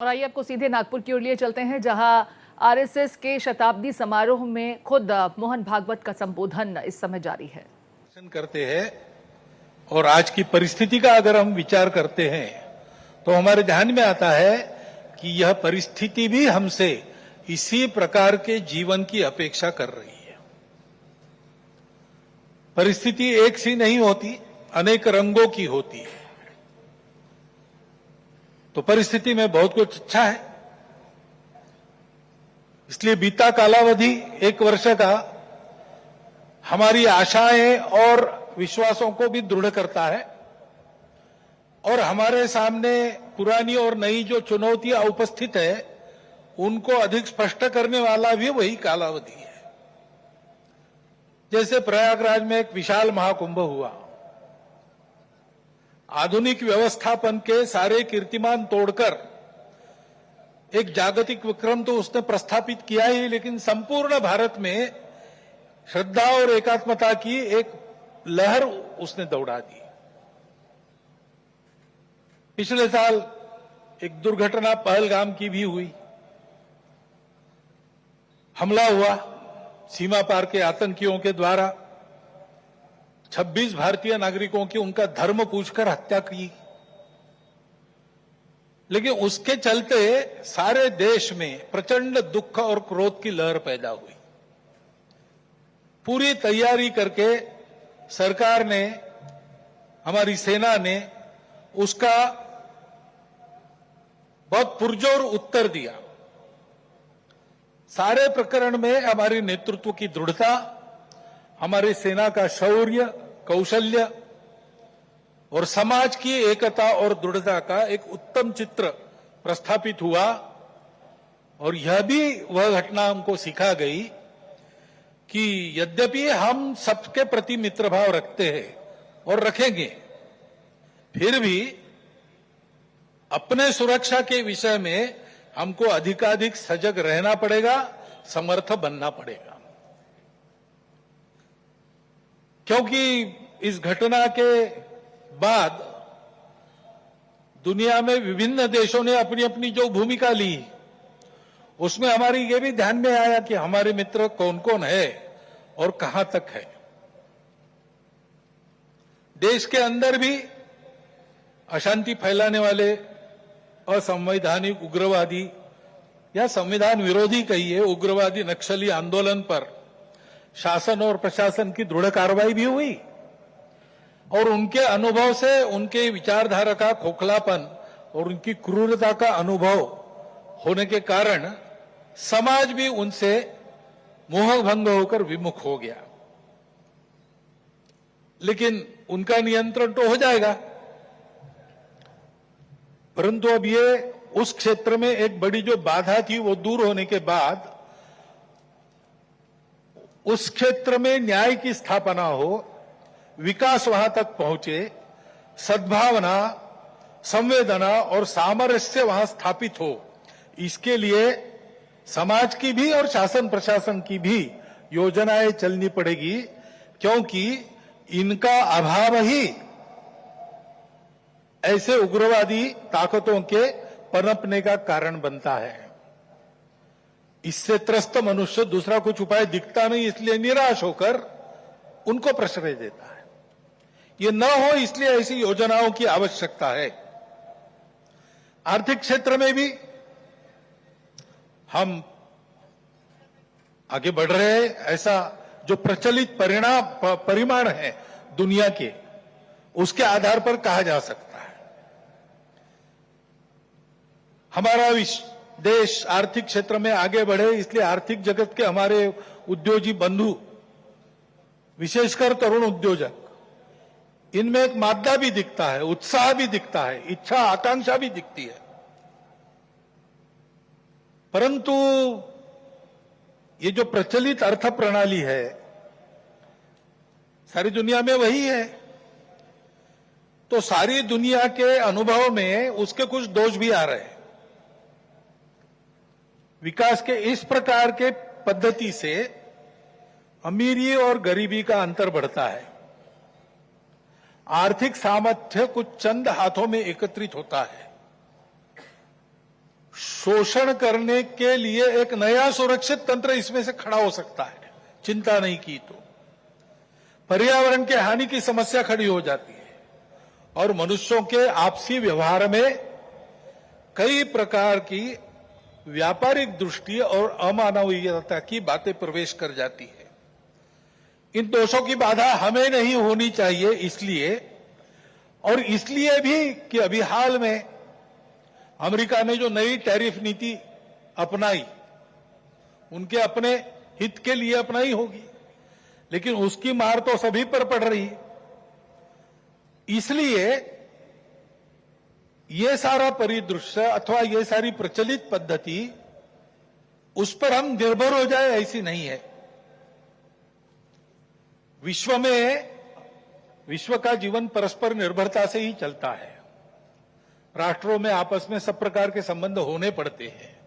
और आइए आपको सीधे नागपुर की ओर लिए चलते हैं, जहां आरएसएस के शताब्दी समारोह में खुद मोहन भागवत का संबोधन इस समय जारी है। करते हैं और आज की परिस्थिति का अगर हम विचार करते हैं तो हमारे ध्यान में आता है कि यह परिस्थिति भी हमसे इसी प्रकार के जीवन की अपेक्षा कर रही है। परिस्थिति एक सी नहीं होती, अनेक रंगों की होती है। तो परिस्थिति में बहुत कुछ अच्छा है, इसलिए बीता कालावधि 1 वर्ष का हमारी आशाएं और विश्वासों को भी दृढ़ करता है और हमारे सामने पुरानी और नई जो चुनौतियां उपस्थित है उनको अधिक स्पष्ट करने वाला भी वही कालावधि है। जैसे प्रयागराज में एक विशाल महाकुंभ हुआ, आधुनिक व्यवस्थापन के सारे कीर्तिमान तोड़कर एक जागतिक विक्रम तो उसने प्रस्थापित किया ही, लेकिन संपूर्ण भारत में श्रद्धा और एकात्मता की एक लहर उसने दौड़ा दी। पिछले साल एक दुर्घटना पहलगाम की भी हुई, हमला हुआ सीमा पार के आतंकियों के द्वारा, 26 भारतीय नागरिकों की उनका धर्म पूछकर हत्या की। लेकिन उसके चलते सारे देश में प्रचंड दुख और क्रोध की लहर पैदा हुई। पूरी तैयारी करके सरकार ने, हमारी सेना ने उसका बहुत पुरजोर उत्तर दिया। सारे प्रकरण में हमारी नेतृत्व की दृढ़ता, हमारी सेना का शौर्य, कौशल्य और समाज की एकता और दृढ़ता का एक उत्तम चित्र प्रस्थापित हुआ। और यह भी वह घटना हमको सिखा गई कि यद्यपि हम सबके प्रति मित्रभाव रखते हैं और रखेंगे, फिर भी अपने सुरक्षा के विषय में हमको अधिकाधिक सजग रहना पड़ेगा, समर्थ बनना पड़ेगा। क्योंकि इस घटना के बाद दुनिया में विभिन्न देशों ने अपनी अपनी जो भूमिका ली, उसमें हमारी ये भी ध्यान में आया कि हमारे मित्र कौन कौन है और कहां तक है। देश के अंदर भी अशांति फैलाने वाले असंवैधानिक उग्रवादी या संविधान विरोधी कहिए उग्रवादी नक्सली आंदोलन पर शासन और प्रशासन की दृढ़ कार्रवाई भी हुई और उनके अनुभव से उनके विचारधारा का खोखलापन और उनकी क्रूरता का अनुभव होने के कारण समाज भी उनसे मोहभंग होकर विमुख हो गया। लेकिन उनका नियंत्रण तो हो जाएगा, परंतु अब ये उस क्षेत्र में एक बड़ी जो बाधा थी वो दूर होने के बाद उस क्षेत्र में न्याय की स्थापना हो, विकास वहां तक पहुंचे, सद्भावना, संवेदना और सामरस्य वहां स्थापित हो, इसके लिए समाज की भी और शासन प्रशासन की भी योजनाएं चलनी पड़ेगी। क्योंकि इनका अभाव ही ऐसे उग्रवादी ताकतों के पनपने का कारण बनता है। इससे त्रस्त मनुष्य दूसरा कुछ उपाय दिखता नहीं, इसलिए निराश होकर उनको प्रश्रय देता है। ये न हो इसलिए ऐसी योजनाओं की आवश्यकता है। आर्थिक क्षेत्र में भी हम आगे बढ़ रहे हैं। ऐसा जो प्रचलित परिमाण है दुनिया के, उसके आधार पर कहा जा सकता है हमारा देश आर्थिक क्षेत्र में आगे बढ़े, इसलिए आर्थिक जगत के हमारे उद्योगी बंधु, विशेषकर तरुण उद्योजक, इनमें एक मादा भी दिखता है, उत्साह भी दिखता है, इच्छा आकांक्षा भी दिखती है। परंतु ये जो प्रचलित अर्थ प्रणाली है सारी दुनिया में वही है, तो सारी दुनिया के अनुभव में उसके कुछ दोष भी आ रहे हैं। विकास के इस प्रकार के पद्धति से अमीरी और गरीबी का अंतर बढ़ता है। आर्थिक सामर्थ्य कुछ चंद हाथों में एकत्रित होता है। शोषण करने के लिए एक नया सुरक्षित तंत्र इसमें से खड़ा हो सकता है, चिंता नहीं की तो। पर्यावरण के हानि की समस्या खड़ी हो जाती है और मनुष्यों के आपसी व्यवहार में कई प्रकार की व्यापारिक दृष्टि और अमानवीयता की बातें प्रवेश कर जाती है। इन दोषों की बाधा हमें नहीं होनी चाहिए, इसलिए भी कि अभी हाल में अमेरिका ने जो नई टैरिफ नीति अपनाई, उनके अपने हित के लिए अपनाई होगी, लेकिन उसकी मार तो सभी पर पड़ रही है। इसलिए ये सारा परिदृश्य अथवा ये सारी प्रचलित पद्धति, उस पर हम निर्भर हो जाए ऐसी नहीं है। विश्व का जीवन परस्पर निर्भरता से ही चलता है। राष्ट्रों में आपस में सब प्रकार के संबंध होने पड़ते हैं।